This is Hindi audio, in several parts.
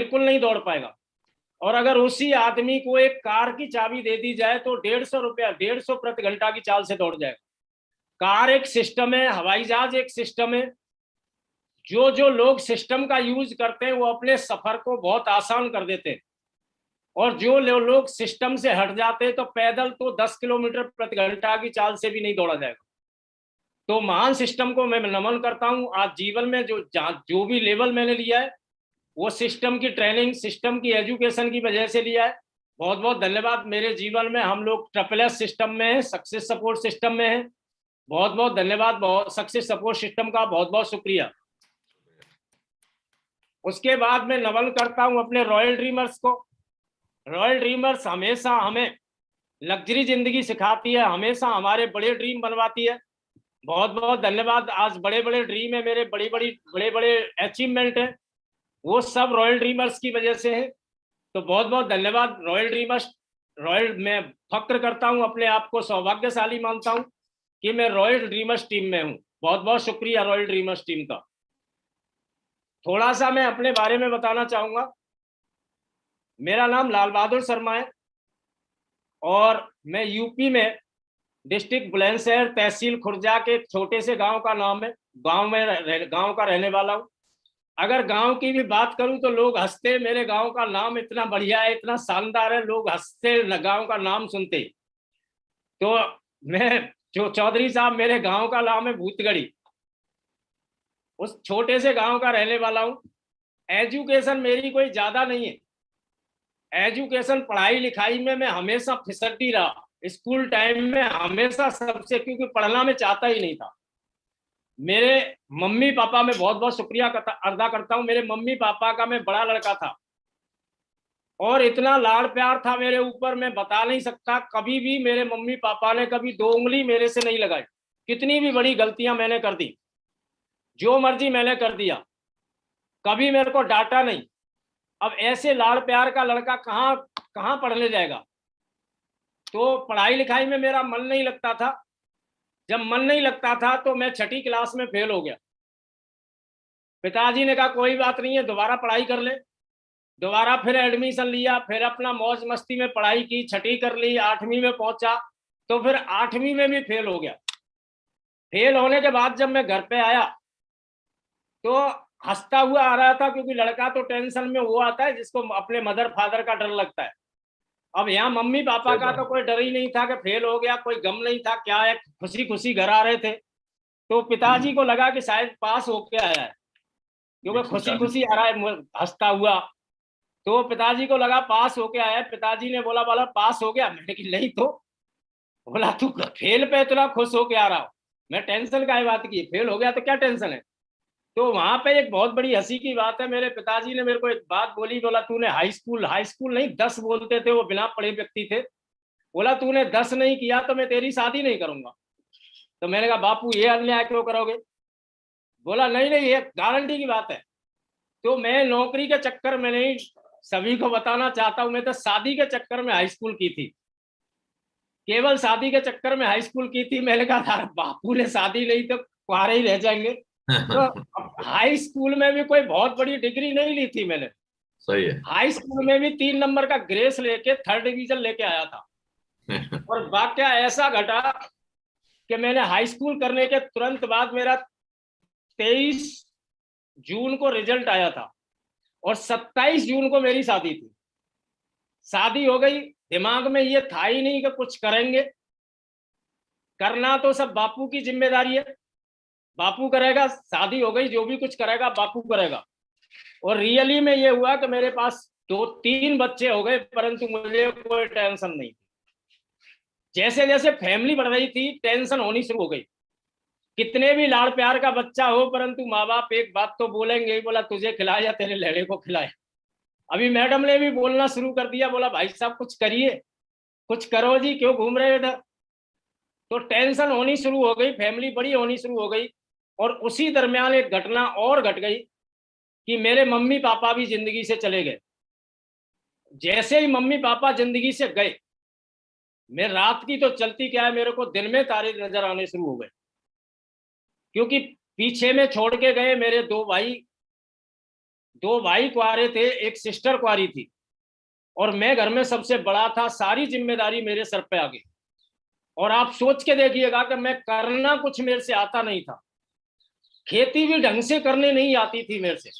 बिल्कुल नहीं दौड़ पाएगा। और अगर उसी आदमी को एक कार की चाबी दे दी जाए तो 150 रुपया 150 प्रति घंटा की चाल से दौड़ जाएगा। कार एक सिस्टम है, हवाई जहाज एक सिस्टम है। जो जो लोग सिस्टम का यूज करते हैं वो अपने सफर को बहुत आसान कर देते हैं, और जो लोग सिस्टम से हट जाते हैं तो पैदल तो 10 किलोमीटर प्रति घंटा की चाल से भी नहीं दौड़ा जाएगा। तो महान सिस्टम को मैं नमन करता हूं। आज जीवन में जो भी लेवल मैंने लिया है वो सिस्टम की ट्रेनिंग, सिस्टम की एजुकेशन की वजह से लिया है। बहुत बहुत धन्यवाद। मेरे जीवन में हम लोग ट्रिपल सिस्टम में है, सक्सेस सपोर्ट सिस्टम में है। बहुत बहुत धन्यवाद। बहुत सक्सेस सपोर्ट सिस्टम का बहुत बहुत शुक्रिया। उसके बाद मैं नमन करता हूं अपने रॉयल ड्रीमर्स को। रॉयल ड्रीमर्स हमेशा हमें लग्जरी जिंदगी सिखाती है, हमेशा हमारे बड़े ड्रीम बनवाती है। बहुत बहुत धन्यवाद। आज बड़े बड़े ड्रीम है मेरे, बड़े बड़े अचीवमेंट है, वो सब रॉयल ड्रीमर्स की वजह से है। तो बहुत बहुत धन्यवाद रॉयल ड्रीमर्स। मैं फक्र करता हूं, अपने आप को सौभाग्यशाली मानता हूं कि मैं रॉयल ड्रीमर्स टीम में हूं। बहुत बहुत शुक्रिया रॉयल ड्रीमर्स टीम का। थोड़ा सा मैं अपने बारे में बताना चाहूंगा। मेरा नाम लाल बहादुर शर्मा है और मैं यूपी में डिस्ट्रिक्ट बुलंदशहर तहसील खुर्जा के एक छोटे से गांव का नाम है, गांव का रहने वाला हूं। अगर गांव की भी बात करूं तो लोग हंसते, मेरे गांव का नाम इतना बढ़िया है, इतना शानदार है, लोग हंसते गांव का नाम सुनते। तो मैं जो चौधरी साहब, मेरे गांव का नाम है भूतगढ़ी, उस छोटे से गांव का रहने वाला हूं। एजुकेशन मेरी कोई ज्यादा नहीं है। एजुकेशन पढ़ाई लिखाई में मैं हमेशा फिसड्डी रहा। स्कूल टाइम में हमेशा सबसे, क्योंकि पढ़ना मैं चाहता ही नहीं था। मेरे मम्मी पापा, मैं बहुत बहुत शुक्रिया अदा करता हूं। मेरे मम्मी पापा का मैं बड़ा लड़का था और इतना लाड़ प्यार था मेरे ऊपर, मैं बता नहीं सकता। कभी भी मेरे मम्मी पापा ने कभी 2 उंगली मेरे से नहीं लगाई। कितनी भी बड़ी गलतियां मैंने कर दी, जो मर्जी मैंने कर दिया, कभी मेरे को डांटा नहीं। अब ऐसे लाड़ प्यार का लड़का कहाँ कहाँ पढ़ने जाएगा। तो पढ़ाई लिखाई में मेरा मन नहीं लगता था। जब मन नहीं लगता था तो मैं 6ठी क्लास में फेल हो गया। पिताजी ने कहा कोई बात नहीं है, दोबारा पढ़ाई कर ले। दोबारा फिर एडमिशन लिया, फिर अपना मौज मस्ती में पढ़ाई की, 6ठी कर ली, 8वीं में पहुंचा तो फिर 8वीं में भी फेल हो गया। फेल होने के बाद जब मैं घर पे आया तो हंसता हुआ आ रहा था, क्योंकि लड़का तो टेंशन में वो आता है जिसको अपने मदर फादर का डर लगता है। अब यहाँ मम्मी पापा का तो कोई डर ही नहीं था कि फेल हो गया, कोई गम नहीं था, क्या है, खुशी खुशी घर आ रहे थे। तो पिताजी को लगा कि शायद पास होके आया है, क्योंकि खुशी खुशी आ रहा है हंसता हुआ। तो पिताजी को लगा पास होके आया है। पिताजी ने बोला बोला पास हो गया। मैंने कि नहीं तो। बोला तू फेल पे इतना खुश होके आ रहा हो, मैं टेंशन का बात की, फेल हो गया तो क्या टेंशन है। तो वहां पे एक बहुत बड़ी हंसी की बात है, मेरे पिताजी ने मेरे को एक बात बोली। बोला तूने हाई स्कूल नहीं 10 बोलते थे, वो बिना पढ़े व्यक्ति थे। बोला तूने 10 नहीं किया तो मैं तेरी शादी नहीं करूंगा। तो मैंने कहा बापू ये अन्याय क्यों करोगे। बोला नहीं नहीं ये गारंटी की बात है। तो मैं नौकरी के चक्कर में नहीं, सभी को बताना चाहता हूं, मैं तो शादी के चक्कर में हाई स्कूल की थी, केवल शादी के चक्कर में हाई स्कूल की थी। मैंने कहा था बापू ने शादी नहीं तो कुआरे ही रह जाएंगे। तो हाई स्कूल में भी कोई बहुत बड़ी डिग्री नहीं ली थी मैंने। सही है। हाई स्कूल में भी 3 नंबर का ग्रेस लेके 3rd डिवीजन लेके आया था। और वाकया ऐसा घटा कि मैंने हाई स्कूल करने के तुरंत बाद मेरा 23 जून को रिजल्ट आया था और 27 जून को मेरी शादी थी। शादी हो गई, दिमाग में ये था ही नहीं कि कुछ करेंगे। करना तो सब बापू की जिम्मेदारी है, बापू करेगा। शादी हो गई, जो भी कुछ करेगा बापू करेगा। और रियली में ये हुआ कि मेरे पास 2-3 बच्चे हो गए, परंतु मुझे कोई टेंशन नहीं। जैसे जैसे फैमिली बढ़ रही थी टेंशन होनी शुरू हो गई। कितने भी लाड़ प्यार का बच्चा हो, परंतु माँ बाप एक बात तो बोलेंगे ही, बोला तुझे खिलाए या तेरे लड़के को खिलाए। अभी मैडम ने भी बोलना शुरू कर दिया, बोला भाई साहब कुछ करिए, कुछ करो जी, क्यों घूम रहे हो इधर। तो टेंशन होनी शुरू हो गई, फैमिली बड़ी होनी शुरू हो गई। और उसी दरमियान एक घटना और घट गई कि मेरे मम्मी पापा भी जिंदगी से चले गए। जैसे ही मम्मी पापा जिंदगी से गए, मैं रात की तो चलती क्या है, मेरे को दिन में तारे नजर आने शुरू हो गए। क्योंकि पीछे में छोड़ के गए मेरे 2 भाई, 2 भाई कुंवारे थे, एक सिस्टर कुंवारी थी, और मैं घर में सबसे बड़ा था। सारी जिम्मेदारी मेरे सर पे आ गई। और आप सोच के देखिएगा कि मैं करना कुछ मेरे से आता नहीं था, खेती भी ढंग से करने नहीं आती थी मेरे से।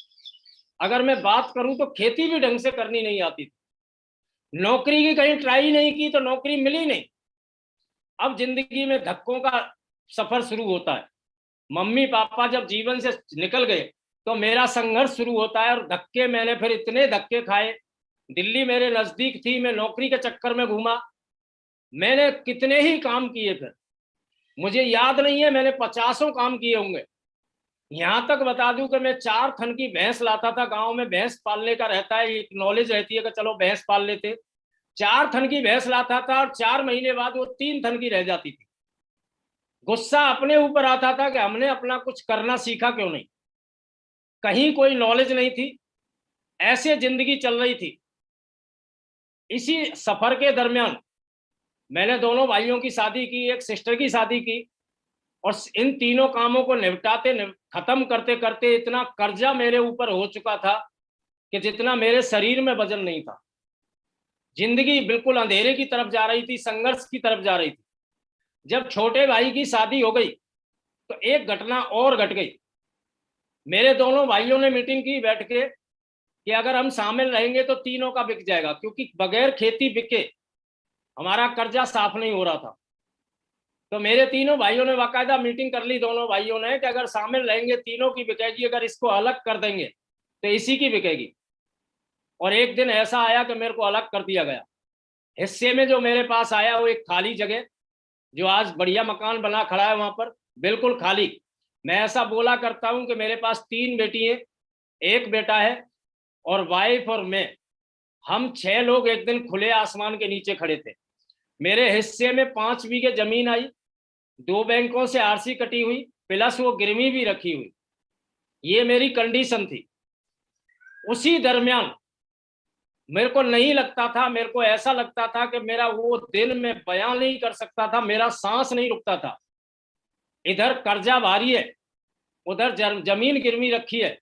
अगर मैं बात करूं तो खेती भी ढंग से करनी नहीं आती थी। नौकरी की कहीं ट्राई नहीं की तो नौकरी मिली नहीं। अब जिंदगी में धक्कों का सफर शुरू होता है। मम्मी पापा जब जीवन से निकल गए तो मेरा संघर्ष शुरू होता है, और धक्के मैंने फिर इतने धक्के खाए। दिल्ली मेरे नजदीक थी, मैं नौकरी के चक्कर में घूमा। मैंने कितने ही काम किए, फिर मुझे याद नहीं है, मैंने 50 काम किए होंगे। यहां तक बता दूं कि मैं 4 थन की भैंस लाता था। गांव में भैंस पालने का रहता है, एक नॉलेज रहती है कि चलो भैंस पाल लेते। 4 थन की भैंस लाता था और 4 महीने बाद वो 3 थन की रह जाती थी। गुस्सा अपने ऊपर आता था कि हमने अपना कुछ करना सीखा क्यों नहीं। कहीं कोई नॉलेज नहीं थी, ऐसे जिंदगी चल रही थी। इसी सफर के दरमियान मैंने दोनों भाइयों की शादी की, एक सिस्टर की शादी की, और इन तीनों कामों को निपटाते खत्म करते करते इतना कर्जा मेरे ऊपर हो चुका था कि जितना मेरे शरीर में वजन नहीं था। जिंदगी बिल्कुल अंधेरे की तरफ जा रही थी, संघर्ष की तरफ जा रही थी। जब छोटे भाई की शादी हो गई तो एक घटना और घट गई। मेरे दोनों भाइयों ने मीटिंग की बैठ के कि अगर हम शामिल रहेंगे तो तीनों का बिक जाएगा, क्योंकि बगैर खेती बिके हमारा कर्जा साफ नहीं हो रहा था। तो मेरे तीनों भाइयों ने बाकायदा मीटिंग कर ली, दोनों भाइयों ने, कि अगर शामिल रहेंगे तीनों की बिकेगी, अगर इसको अलग कर देंगे तो इसी की बिकेगी। और एक दिन ऐसा आया कि मेरे को अलग कर दिया गया। हिस्से में जो मेरे पास आया वो एक खाली जगह, जो आज बढ़िया मकान बना खड़ा है वहां पर, बिल्कुल खाली। मैं ऐसा बोला करता हूं कि मेरे पास 3 बेटी है, एक बेटा है, और वाइफ और मैं, हम 6 लोग एक दिन खुले आसमान के नीचे खड़े थे। मेरे हिस्से में 5 बीघे जमीन आई, 2 बैंकों से आरसी कटी हुई, प्लस वो गिरवी भी रखी हुई। ये मेरी कंडीशन थी। उसी दरमियान मेरे को नहीं लगता था, मेरे को ऐसा लगता था कि मेरा वो दिन मैं बयां नहीं कर सकता था, मेरा सांस नहीं रुकता था। इधर कर्जा भारी है, उधर जमीन गिरवी रखी है,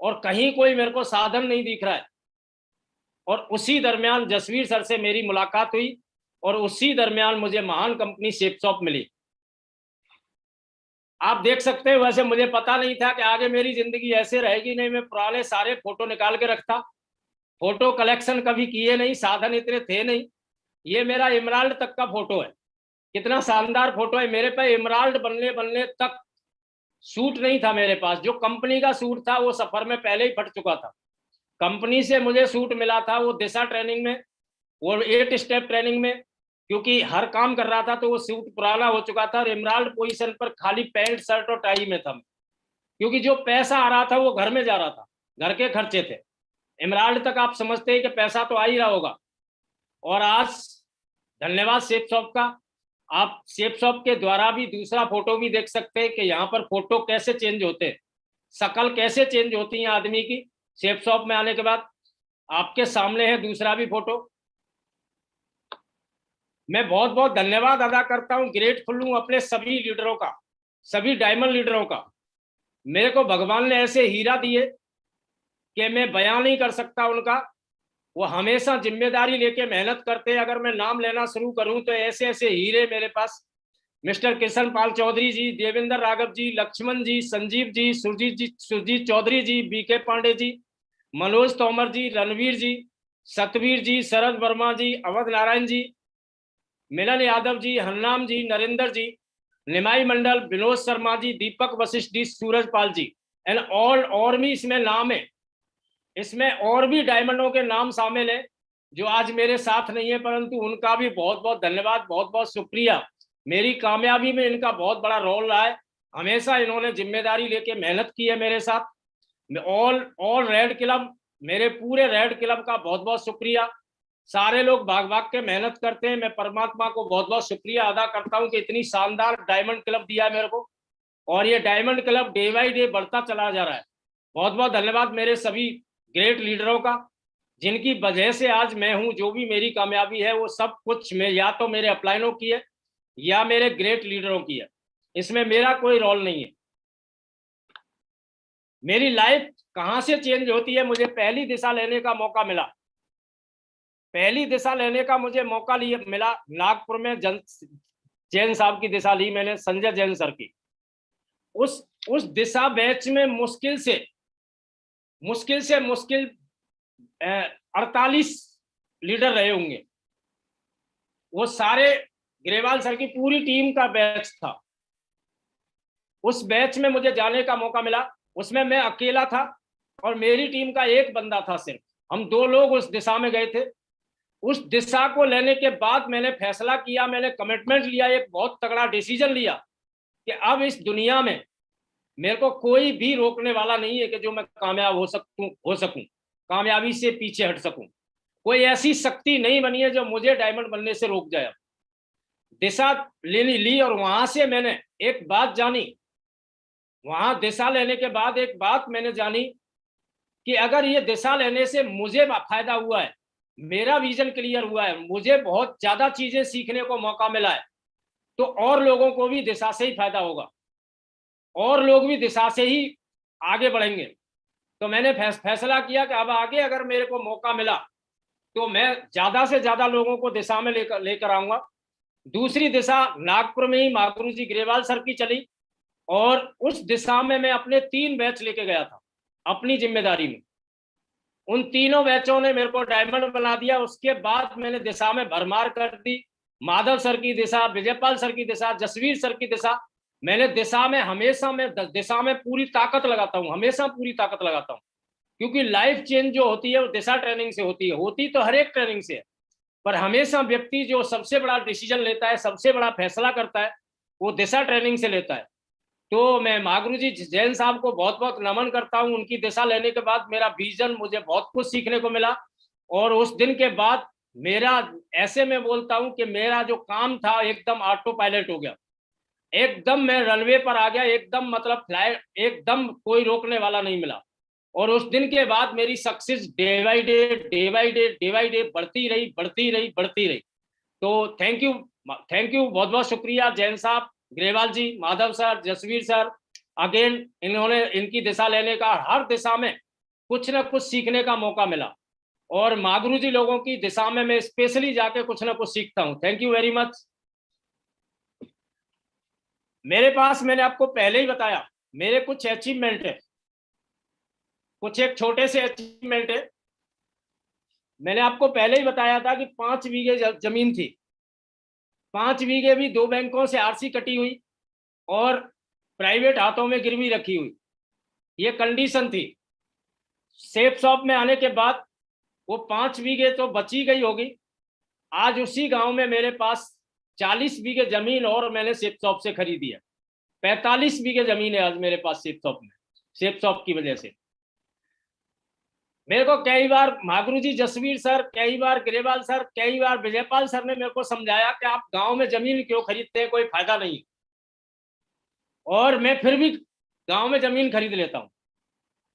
और कहीं कोई मेरे को साधन नहीं दिख रहा है। और उसी दरमियान जसवीर सर से मेरी मुलाकात हुई, और उसी दरमियान मुझे महान कंपनी शेपसॉफ्ट मिली। आप देख सकते हैं, वैसे मुझे पता नहीं था कि आगे मेरी जिंदगी ऐसे रहेगी। नहीं, मैं पुराने सारे फोटो निकाल के रखता, फोटो कलेक्शन कभी किए नहीं, साधन इतने थे नहीं। ये मेरा इमराल्ड तक का फोटो है, कितना शानदार फोटो है। मेरे पे इमराल्ड बनने बनने तक सूट नहीं था मेरे पास। जो कंपनी का सूट था वो सफर में पहले ही फट चुका था। कंपनी से मुझे सूट मिला था वो दिशा ट्रेनिंग में, वो 8 स्टेप ट्रेनिंग में, क्योंकि हर काम कर रहा था तो वो सूट पुराना हो चुका था। और इमराल्ड पोजीशन पर खाली पैंट शर्ट और टाई में था, क्योंकि जो पैसा आ रहा था वो घर में जा रहा था, घर के खर्चे थे। इमराल्ड तक आप समझते हैं कि पैसा तो आ ही रहा होगा। और आज धन्यवाद शेप शॉप का, आप शेप शॉप के द्वारा भी दूसरा फोटो भी देख सकते हैं कि यहाँ पर फोटो कैसे चेंज होते हैं, शकल कैसे चेंज होती है आदमी की शेप शॉप में आने के बाद। आपके सामने है दूसरा भी फोटो। मैं बहुत बहुत धन्यवाद अदा करता हूँ, ग्रेटफुल हूँ अपने सभी लीडरों का, सभी डायमंड लीडरों का। मेरे को भगवान ने ऐसे हीरा दिए कि मैं बयां नहीं कर सकता उनका। वो हमेशा जिम्मेदारी लेके मेहनत करते हैं। अगर मैं नाम लेना शुरू करूं तो ऐसे ऐसे हीरे मेरे पास, mister Kishan Pal Chaudhary ji, Devendra Raghav ji, Laxman ji, Sanjeev ji, Surjeet Chaudhary ji, BK Pandey ji, Manoj Tomar ji, Ranveer ji, Satveer ji, Sharad Verma ji, Awadh Narayan ji, Milan Yadav ji, Hannam ji, Narendra ji, Nimai Mandal, Vinod Sharma ji, Deepak Vashisht ji, Suraj Pal ji, and all और भी इसमें नाम है। इसमें और भी डायमंडों के नाम शामिल है जो आज मेरे साथ नहीं है, परंतु उनका भी बहुत बहुत धन्यवाद, बहुत बहुत शुक्रिया। मेरी कामयाबी में इनका बहुत बड़ा रोल रहा है। हमेशा इन्होंने जिम्मेदारी लेके मेहनत की है मेरे साथ। ऑल ऑल रेड क्लब, मेरे पूरे रेड क्लब का बहुत बहुत शुक्रिया। सारे लोग भाग भाग के मेहनत करते हैं। मैं परमात्मा को बहुत बहुत शुक्रिया अदा करता हूँ कि इतनी शानदार डायमंड क्लब दिया है मेरे को, और ये diamond club day by day बढ़ता चला जा रहा है। बहुत बहुत धन्यवाद मेरे सभी ग्रेट लीडरों का, जिनकी वजह से आज मैं हूं। जो भी मेरी कामयाबी है वो सब कुछ मैं या तो मेरे अपलाइनों की है या मेरे ग्रेट लीडरों की है, इसमें मेरा कोई रोल नहीं है। मेरी लाइफ कहाँ से चेंज होती है, मुझे पहली दिशा लेने का मौका मिला। पहली दिशा लेने का मुझे मौका मिला नागपुर में। जैन साहब की दिशा ली मैंने, संजय जैन सर की। उस दिशा बैच में मुश्किल से मुश्किल 48 लीडर रहे होंगे। वो सारे ग्रेवाल सर की पूरी टीम का बैच था। उस बैच में मुझे जाने का मौका मिला। उसमें मैं अकेला था और मेरी टीम का एक बंदा था सिर्फ। हम 2 लोग उस दिशा में गए थे। उस दिशा को लेने के बाद मैंने फैसला किया, मैंने कमिटमेंट लिया, एक बहुत तगड़ा डिसीजन लिया कि अब इस दुनिया में मेरे को कोई भी रोकने वाला नहीं है कि जो मैं कामयाब हो सकूं, कामयाबी से पीछे हट सकूं। कोई ऐसी शक्ति नहीं बनी है जो मुझे डायमंड बनने से रोक जाए। दिशा लेनी ली और वहां से मैंने एक बात जानी, वहां दिशा लेने के बाद एक बात मैंने जानी कि अगर ये दिशा लेने से मुझे फायदा हुआ है, मेरा विजन क्लियर हुआ है, मुझे बहुत ज्यादा चीजें सीखने को मौका मिला है, तो और लोगों को भी दिशा से ही फायदा होगा, और लोग भी दिशा से ही आगे बढ़ेंगे। तो मैंने फैसला किया कि अब आगे अगर मेरे को मौका मिला तो मैं ज्यादा से ज्यादा लोगों को दिशा में लेकर आऊंगा। दूसरी दिशा नागपुर में ही महागुरु जी ग्रेवाल सर की चली और उस दिशा में मैं अपने 3 बैच लेके गया था अपनी जिम्मेदारी में। उन तीनों बैचों ने मेरे को डायमंड बना दिया। उसके बाद मैंने दिशा में भरमार कर दी। माधव सर की दिशा, विजयपाल सर की दिशा, जसवीर सर की दिशा, मैंने दिशा में हमेशा मैं दिशा में पूरी ताकत लगाता हूँ, हमेशा पूरी ताकत लगाता हूँ। क्योंकि लाइफ चेंज जो होती है वो दिशा ट्रेनिंग से होती है, होती तो हर एक ट्रेनिंग से है, पर हमेशा व्यक्ति जो सबसे बड़ा डिसीजन लेता है, सबसे बड़ा फैसला करता है, वो दिशा ट्रेनिंग से लेता है। तो मैं महागुरु जी जैन साहब को बहुत बहुत नमन करता हूँ। उनकी दिशा लेने के बाद मेरा विजन, मुझे बहुत कुछ सीखने को मिला। और उस दिन के बाद मेरा, ऐसे में बोलता हूँ कि मेरा जो काम था एकदम ऑटो पायलट हो गया। एकदम मैं रनवे पर आ गया, एकदम मतलब फ्लाइट, एकदम कोई रोकने वाला नहीं मिला। और उस दिन के बाद मेरी सक्सेस डे बाई डे बढ़ती रही। तो थैंक यू, बहुत बहुत शुक्रिया जैन साहब, Grewal ji, Madhav sir, Jasveer sir. Again इन्होंने, इनकी दिशा लेने का, हर दिशा में कुछ ना कुछ सीखने का मौका मिला। और महागुरु जी लोगों की दिशा में मैं स्पेशली जाके कुछ ना कुछ सीखता हूँ। Thank you very much. मेरे पास, मैंने आपको पहले ही बताया, मेरे कुछ अचीवमेंट है, कुछ एक छोटे से अचीवमेंट है। मैंने आपको पहले ही बताया था कि 5 बीघे जमीन थी। 5 बीघे भी 2 बैंकों से आरसी कटी हुई और प्राइवेट हाथों में गिरवी रखी हुई, ये कंडीशन थी। सेफ शॉप में आने के बाद वो 5 बीघे तो बची गई होगी। आज उसी गांव में मेरे पास 40 बीघे जमीन और मैंने सेफ शॉप से खरीदी है। 45 बीघे जमीन है आज मेरे पास सेफ शॉप में, सेफ शॉप की वजह से। मेरे को कई बार महागुरु जी जसवीर सर, कई बार ग्रेवाल सर, कई बार विजयपाल सर ने मेरे को समझाया कि आप गांव में जमीन क्यों खरीदते हैं, कोई फायदा नहीं। और मैं फिर भी गांव में जमीन खरीद लेता हूँ।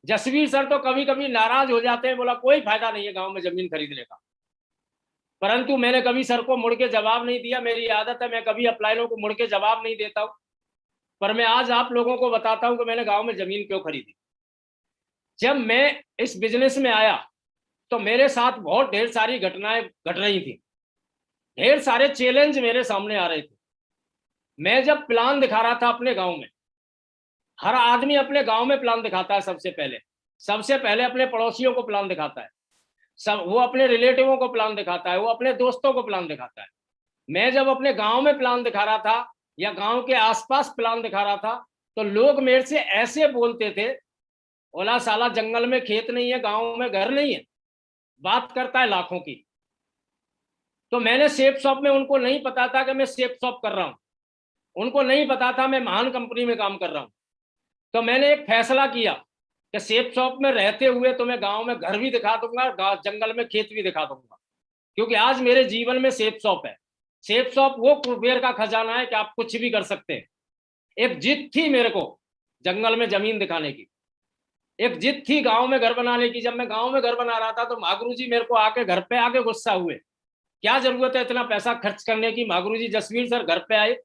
जसवीर सर तो कभी कभी नाराज हो जाते हैं, बोला कोई फायदा नहीं है गांव में जमीन खरीदने का। परंतु मैंने कभी सर को मुड़ के जवाब नहीं दिया। मेरी आदत है, मैं कभी अपलाइनों को मुड़ के जवाब नहीं देता हूँ। पर मैं आज आप लोगों को बताता हूँ कि मैंने गांव में जमीन क्यों खरीदी। जब मैं इस बिजनेस में आया तो मेरे साथ बहुत ढेर सारी घटनाएं घट रही थी, ढेर सारे चैलेंज मेरे सामने आ रहे थे। मैं जब प्लान दिखा रहा था अपने गांव में, हर आदमी अपने गांव में प्लान दिखाता है, सबसे पहले अपने पड़ोसियों को प्लान दिखाता है, सब वो अपने रिलेटिवों को प्लान दिखाता है, वो अपने दोस्तों को प्लान दिखाता है। मैं जब अपने गांव में प्लान दिखा रहा था या गांव के आसपास प्लान दिखा रहा था, तो लोग मेरे से ऐसे बोलते थे, बोला साला जंगल में खेत नहीं है, गांव में घर नहीं है, बात करता है लाखों की। तो मैंने सेफ शॉप में, उनको नहीं पता था कि मैं सेफ शॉप कर रहा हूं, उनको नहीं पता था मैं महान कंपनी में काम कर रहा हूं। तो मैंने एक फैसला किया कि सेफ शॉप में रहते हुए तो मैं गांव में घर भी दिखा दूंगा, जंगल में खेत भी दिखा दूंगा। क्योंकि आज मेरे जीवन में सेफ शॉप है। सेफ शॉप वो कुबेर का खजाना है कि आप कुछ भी कर सकते हैं। एक जिद थी मेरे को जंगल में जमीन दिखाने की, एक जिद थी गांव में घर बनाने की। जब मैं गांव में घर बना रहा था तो महागुरु जी मेरे को आके घर पे आके गुस्सा हुए, क्या जरूरत है इतना पैसा खर्च करने की। महागुरु जी जसवीर सर घर पे आए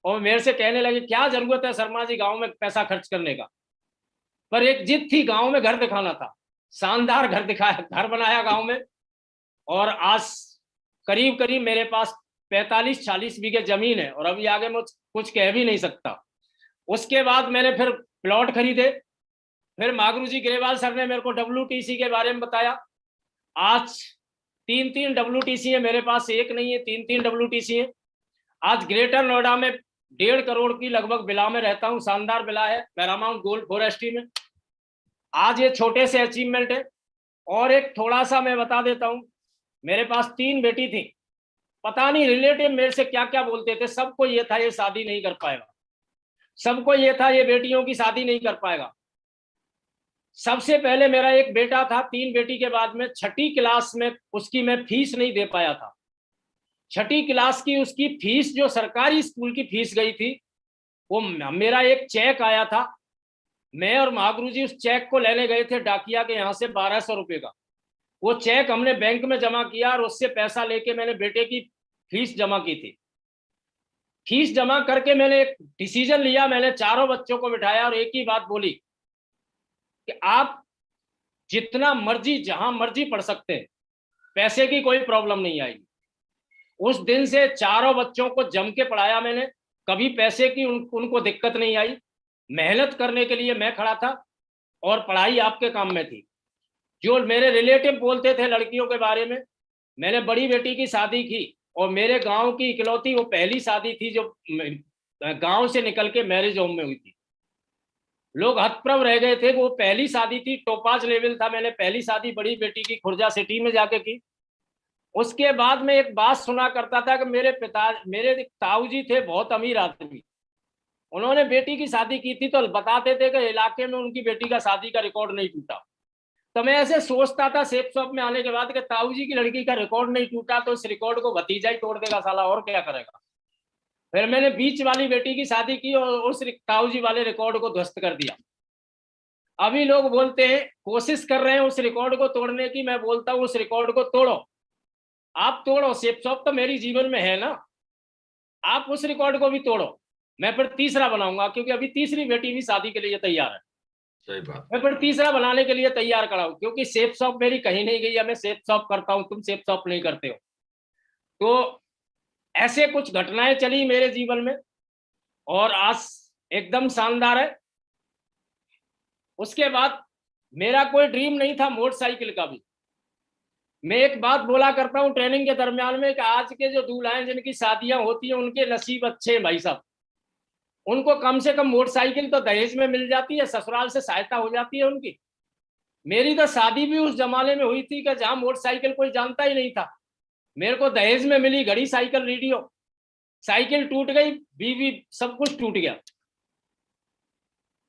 और मेरे से कहने लगे क्या जरूरत है शर्मा जी गांव में पैसा खर्च करने का। पर एक जिद थी, गांव में घर दिखाना था। शानदार घर दिखाया, घर बनाया गांव में। और आज करीब करीब मेरे पास 45-40 बीघे जमीन है, और अभी आगे मैं कुछ कह भी नहीं सकता। उसके बाद मैंने फिर प्लॉट खरीदे। फिर मागरू जी ग्रेवाल सर ने मेरे को WTC के बारे में बताया। आज 3-3 WTC है मेरे पास, एक नहीं है, 3-3 WTC है। आज ग्रेटर नोएडा में 1.5 करोड़ की लगभग विला में रहता हूँ। शानदार विला है पैरामाउंट गोल्ड फॉरेस्ट्री में। आज ये छोटे से अचीवमेंट है। और एक थोड़ा सा मैं बता देता हूँ, मेरे पास 3 बेटी थी। पता नहीं रिलेटिव मेरे से क्या क्या बोलते थे। सबको ये था ये शादी नहीं कर पाएगा, सबको ये था ये बेटियों की शादी नहीं कर पाएगा। सबसे पहले मेरा एक बेटा था, 3 बेटी के बाद में 6ठी क्लास में उसकी मैं फीस नहीं दे पाया था। 6ठी क्लास की उसकी फीस, जो सरकारी स्कूल की फीस गई थी, वो मेरा एक चेक आया था। मैं और महागुरु जी उस चेक को लेने गए थे डाकिया के यहाँ से 1200 रुपए का। वो चेक हमने बैंक में जमा किया और उससे पैसा लेके मैंने बेटे की फीस जमा की थी। फीस जमा करके मैंने एक डिसीजन लिया। मैंने चारों बच्चों को बिठाया और एक ही बात बोली कि आप जितना मर्जी जहां मर्जी पढ़ सकते हैं, पैसे की कोई प्रॉब्लम नहीं आएगी। उस दिन से चारों बच्चों को जम के पढ़ाया मैंने। कभी पैसे की उनको दिक्कत नहीं आई। मेहनत करने के लिए मैं खड़ा था और पढ़ाई आपके काम में थी। जो मेरे रिलेटिव बोलते थे लड़कियों के बारे में, मैंने बड़ी बेटी की शादी की और मेरे गांव की इकलौती वो पहली शादी थी जो गांव से निकल के मैरिज होम में हुई थी। लोग हतप्रभ रह गए थे। वो पहली शादी थी, टोपाज लेवल था। मैंने पहली शादी बड़ी बेटी की खुर्जा सिटी में जाके की। उसके बाद में एक बात सुना करता था कि मेरे ताऊ जी थे बहुत अमीर आदमी। उन्होंने बेटी की शादी की थी तो बताते थे कि इलाके में उनकी बेटी का शादी का रिकॉर्ड नहीं टूटा। तो मैं ऐसे सोचता था सेफ शॉप में आने के बाद कि ताऊ जी की लड़की का रिकॉर्ड नहीं टूटा तो इस रिकॉर्ड को भतीजा ही तोड़ देगा साला, और क्या करेगा। फिर मैंने बीच वाली बेटी की शादी की और उस ताऊ जी वाले रिकॉर्ड को ध्वस्त कर दिया। अभी लोग बोलते हैं, कोशिश कर रहे हैं उस रिकॉर्ड को तोड़ने की। मैं बोलता हूं उस रिकॉर्ड को तोड़ो, आप तोड़ो। सेफ शॉप तो मेरी जीवन में है ना, आप उस रिकॉर्ड को भी तोड़ो। मैं फिर तीसरा बनाऊंगा, क्योंकि अभी तीसरी बेटी भी शादी के लिए तैयार है। सही बात। मैं फिर तीसरा बनाने के लिए तैयार खड़ा हूं, क्योंकि सेफ शॉप मेरी कहीं नहीं गई है। मैं सेफ शॉप करता हूं, तुम सेफ शॉप नहीं करते हो। तो ऐसे कुछ घटनाएं चली मेरे जीवन में और आज एकदम शानदार है। उसके बाद मेरा कोई ड्रीम नहीं था मोटरसाइकिल का भी। मैं एक बात बोला करता हूं ट्रेनिंग के दरमियान में कि आज के जो दूल्हे जिनकी शादियां होती हैं उनके नसीब अच्छे हैं भाई साहब। उनको कम से कम मोटरसाइकिल तो दहेज में मिल जाती है, ससुराल से सहायता हो जाती है उनकी। मेरी तो शादी भी उस जमाने में हुई थी कि जहां मोटरसाइकिल कोई जानता ही नहीं था। मेरे को दहेज में मिली घड़ी, साइकिल, रेडियो। साइकिल टूट गई, बीवी, सब कुछ टूट गया।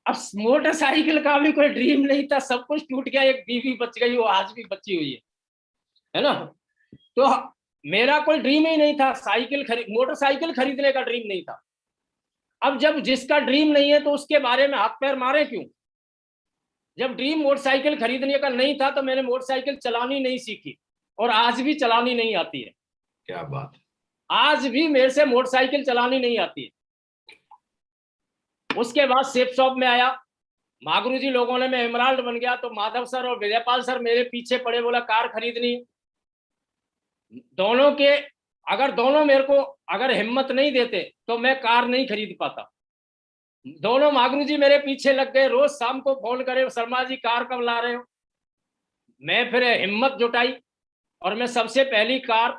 अब मोटरसाइकिल का भी कोई ड्रीम नहीं था, सब कुछ टूट गया। एक बीवी बच गई, वो आज भी बची हुई है ना। तो मेरा कोई ड्रीम ही नहीं था मोटरसाइकिल खरीदने का ड्रीम नहीं था। अब जब जिसका ड्रीम नहीं है तो उसके बारे में हाथ पैर मारे क्यों। जब ड्रीम मोटरसाइकिल खरीदने का नहीं था तो मैंने मोटरसाइकिल चलानी नहीं सीखी और आज भी चलानी नहीं आती है। क्या बात। आज भी मेरे से मोटरसाइकिल चलानी नहीं आती है। उसके बाद सेफ शॉप में आया, महागुरु जी लोगों ने, मैं इमराल्ड बन गया तो माधव सर और विजयपाल सर मेरे पीछे पड़े, बोला कार खरीदनी। दोनों के अगर दोनों मेरे को अगर हिम्मत नहीं देते तो मैं कार नहीं खरीद पाता। दोनों महागुरु जी मेरे पीछे लग गए, रोज शाम को फोन करे, शर्मा जी कार कब ला रहे हो। मैं फिर हिम्मत जुटाई और मैं सबसे पहली कार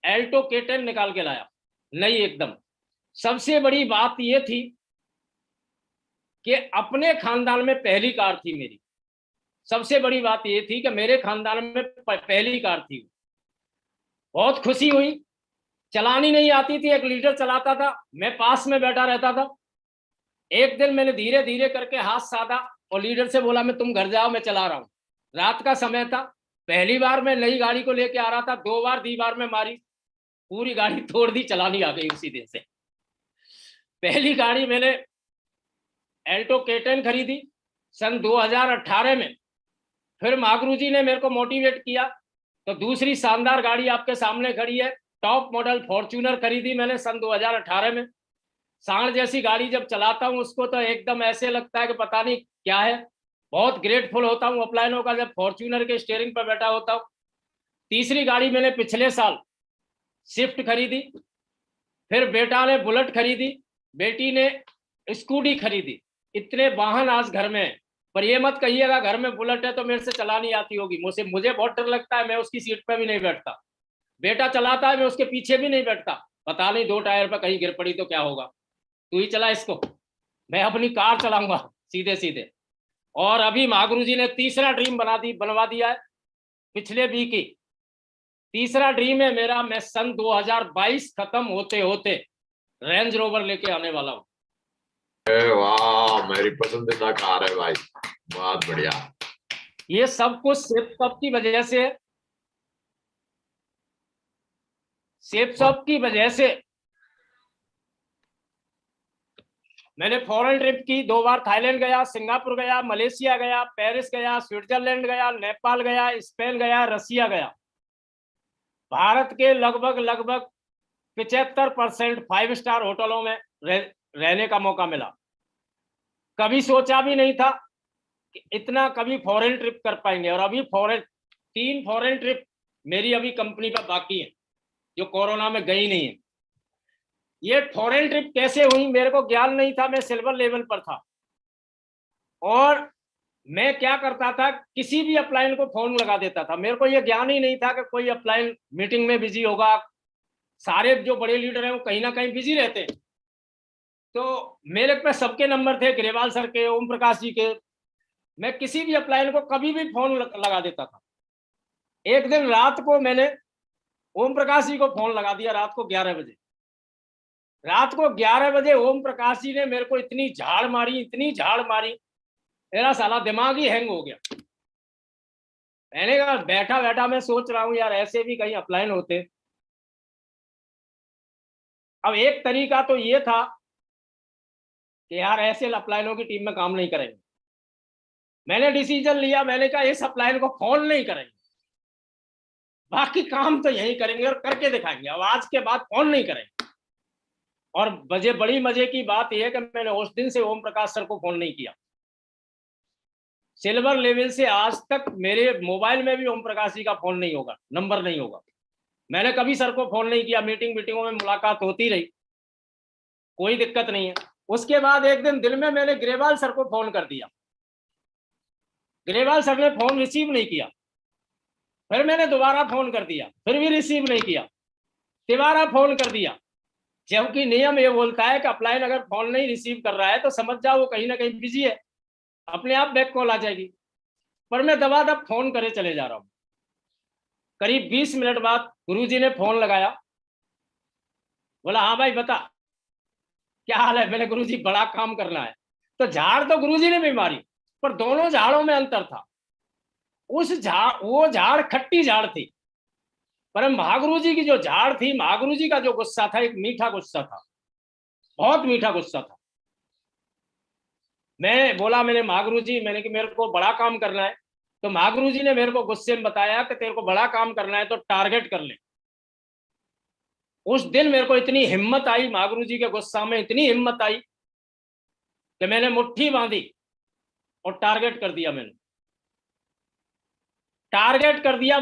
एल्टो K10 निकाल के लाया, नई एकदम। सबसे बड़ी बात यह थी कि अपने खानदान में पहली कार थी मेरी। सबसे बड़ी बात यह थी कि मेरे खानदान में पहली कार थी। बहुत खुशी हुई। चलानी नहीं आती थी, एक लीडर चलाता था, मैं पास में बैठा रहता था। एक दिन मैंने धीरे धीरे करके हाथ साधा और लीडर से बोला मैं तुम घर जाओ, मैं चला रहा हूं। रात का समय था, पहली बार मैं नई गाड़ी को लेके आ रहा था। 2 बार दीवार में मारी, पूरी गाड़ी तोड़ दी, चलानी आ गई उसी दिन से। पहली गाड़ी मैंने एल्टो K10 खरीदी सन 2018 में। फिर महागुरु जी ने मेरे को मोटिवेट किया तो दूसरी शानदार गाड़ी आपके सामने खड़ी है, टॉप मॉडल फॉर्च्यूनर खरीदी मैंने सन 2018 में। सांड जैसी गाड़ी जब चलाता हूं उसको तो एकदम ऐसे लगता है कि पता नहीं क्या है। बहुत ग्रेटफुल होता हूँ अपलाइनों का जब फॉर्च्यूनर के स्टीयरिंग पर बैठा होता हूँ। तीसरी गाड़ी मैंने पिछले साल स्विफ्ट खरीदी, फिर बेटा ने बुलेट खरीदी, बेटी ने स्कूटी खरीदी। इतने वाहन आज घर में है, पर ये मत कहिएगा घर में बुलेट है तो मेरे से चलानी आती होगी। मुझे बहुत डर लगता है, मैं उसकी सीट पर भी नहीं बैठता। बेटा चलाता है, मैं उसके पीछे भी नहीं बैठता। पता नहीं 2 टायर पर कहीं गिर पड़ी तो क्या होगा, तू ही चला इसको, मैं अपनी कार चलाऊंगा सीधे सीधे। और अभी महागुरु जी ने तीसरा ड्रीम बनवा दिया है पिछले वीक ही। तीसरा ड्रीम है मेरा, मैं सन 2022 खत्म होते होते रेंज रोवर लेके आने वाला हूँ। वाह, मेरी पसंदीदा कार है भाई, बहुत बढ़िया। ये सब कुछ शेप शॉप की वजह से, शेप शॉप की वजह से मैंने फॉरेन ट्रिप की, 2 बार थाईलैंड गया, सिंगापुर गया, मलेशिया गया, पेरिस गया, स्विट्जरलैंड गया, नेपाल गया, स्पेन गया, रसिया गया। भारत के लगभग 75% 5 स्टार होटलों में रहने का मौका मिला। कभी सोचा भी नहीं था कि इतना कभी फॉरेन ट्रिप कर पाएंगे। और अभी 3 फॉरेन ट्रिप मेरी अभी कंपनी पर बाकी है जो कोरोना में गई नहीं है। ये फॉरेन ट्रिप कैसे हुई मेरे को ज्ञान नहीं था, मैं सिल्वर लेवल पर था। और मैं क्या करता था, किसी भी अपलाइन को फोन लगा देता था। मेरे को ये ज्ञान ही नहीं था कि कोई अपलाइन मीटिंग में बिजी होगा। सारे जो बड़े लीडर हैं वो कहीं ना कहीं बिजी रहते हैं। तो मेरे पे सबके नंबर थे, ग्रेवाल सर के, ओम प्रकाश जी के। मैं किसी भी अपलाइन को कभी भी फोन लगा देता था। एक दिन रात को मैंने ओम प्रकाश जी को फोन लगा दिया, रात को 11 बजे। रात को 11 बजे ओम प्रकाश जी ने मेरे को इतनी झाड़ मारी, इतनी झाड़ मारी, मेरा साला दिमाग ही हैंग हो गया। मैंने कहा बैठा बैठा मैं सोच रहा हूं यार ऐसे भी कहीं अपलाइन होते। अब एक तरीका तो ये था कि यार ऐसे अपलाइनों की टीम में काम नहीं करेंगे। मैंने डिसीजन लिया, मैंने कहा इस अपलाइन को फोन नहीं करेंगे, बाकी काम तो यही करेंगे और करके दिखाएंगे। अब आज के बाद फोन नहीं करेंगे। और बड़ी मजे की बात यह है कि मैंने उस दिन से ओम प्रकाश सर को फोन नहीं किया। सिल्वर लेवल से आज तक मेरे मोबाइल में भी ओम प्रकाश जी का फोन नहीं होगा, नंबर नहीं होगा। मैंने कभी सर को फोन नहीं किया, मीटिंगों में मुलाकात होती रही, कोई दिक्कत नहीं है। उसके बाद एक दिन दिल में मैंने ग्रेवाल सर को फोन कर दिया, ग्रेवाल सर ने फोन रिसीव नहीं किया। फिर मैंने दोबारा फोन कर दिया, फिर भी रिसीव नहीं किया। तिबारा फोन कर दिया, जबकि नियम ये बोलता है कि अपलाइन अगर फोन नहीं रिसीव कर रहा है तो समझ जाओ वो कहीं ना कहीं बिजी है, अपने आप बैक कॉल आ जाएगी। पर मैं दबादब फोन करे चले जा रहा हूँ। करीब 20 मिनट बाद गुरुजी ने फोन लगाया, बोला हाँ भाई बता क्या हाल है। मैंने गुरुजी बड़ा काम करना है। तो झाड़ तो गुरुजी ने भी मारी, पर दोनों झाड़ों में अंतर था। वो झाड़ खट्टी झाड़ थी, पर महागुरु जी की जो झाड़ थी, महागुरु जी का जो गुस्सा था एक मीठा गुस्सा था, बहुत मीठा गुस्सा था। मैं बोला मैंने महागुरु जी, मैंने कि मेरे को बड़ा काम करना है। तो महागुरु जी ने मेरे को गुस्से में बताया कि तेरे को बड़ा काम करना है तो टारगेट कर ले। उस दिन मेरे को इतनी हिम्मत आई, महागुरु जी के गुस्सा में इतनी हिम्मत आई कि मैंने मुट्ठी बांधी और टारगेट कर दिया। मैंने टारगेट कर दिया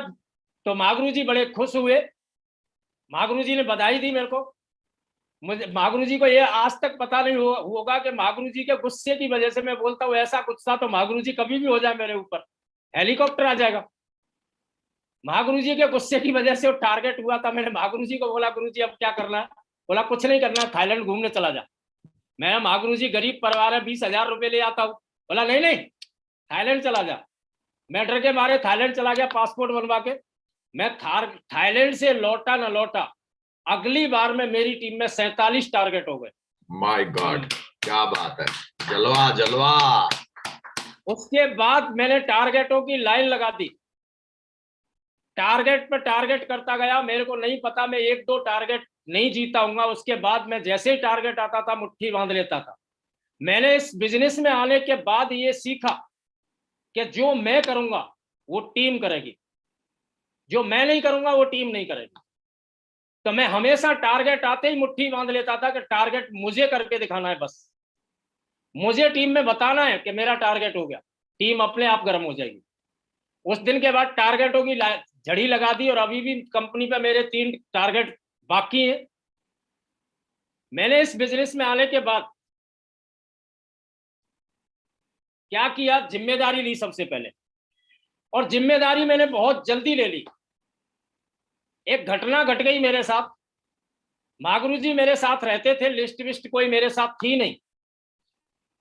तो महागुरु जी बड़े खुश हुए। महागुरु जी ने बधाई दी मेरे को। मुझे महागुरु जी को ये आज तक पता नहीं होगा कि महागुरु जी के गुस्से की वजह से मैं बोलता हूँ ऐसा गुस्सा तो महागुरु जी कभी भी हो जाए मेरे ऊपर हेलीकॉप्टर आ जाएगा। महागुरु जी के गुस्से की वजह से वो टारगेट हुआ था। मैंने महागुरु जी को बोला गुरु जी अब क्या करना है। बोला कुछ नहीं करना, थाईलैंड घूमने चला जा। मैं महागुरु जी गरीब परिवार है, 20,000 रुपये ले आता हूँ। बोला नहीं नहीं थाईलैंड चला जा। मैं डर के मारे थाईलैंड चला गया पासपोर्ट बनवा के। मैं थाईलैंड से लौटा न लौटा, अगली बार में मेरी टीम में 47 टारगेट हो गए। माय गॉड, क्या बात है, जलवा जलवा। उसके बाद मैंने टारगेटों की लाइन लगा दी, टारगेट पर टारगेट करता गया। मेरे को नहीं पता मैं 1-2 टारगेट नहीं जीता हूंगा, उसके बाद मैं जैसे ही टारगेट आता था मुट्ठी बांध लेता था। मैंने इस बिजनेस में आने के बाद ये सीखा कि जो मैं करूंगा वो टीम करेगी, जो मैं नहीं करूंगा वो टीम नहीं करेगी। तो मैं हमेशा टारगेट आते ही मुट्ठी बांध लेता था कि टारगेट मुझे करके दिखाना है, बस मुझे टीम में बताना है कि मेरा टारगेट हो गया। टीम अपने आप गर्म हो जाएगी। उस दिन के बाद टारगेटों की झड़ी लगा दी और अभी भी कंपनी पे मेरे 3 टारगेट बाकी हैं। मैंने इस बिजनेस में आने के बाद क्या किया, जिम्मेदारी ली सबसे पहले, और जिम्मेदारी मैंने बहुत जल्दी ले ली। एक घटना घट गई मेरे साथ। महागुरु जी मेरे साथ रहते थे, लिस्ट विस्ट कोई मेरे साथ थी नहीं।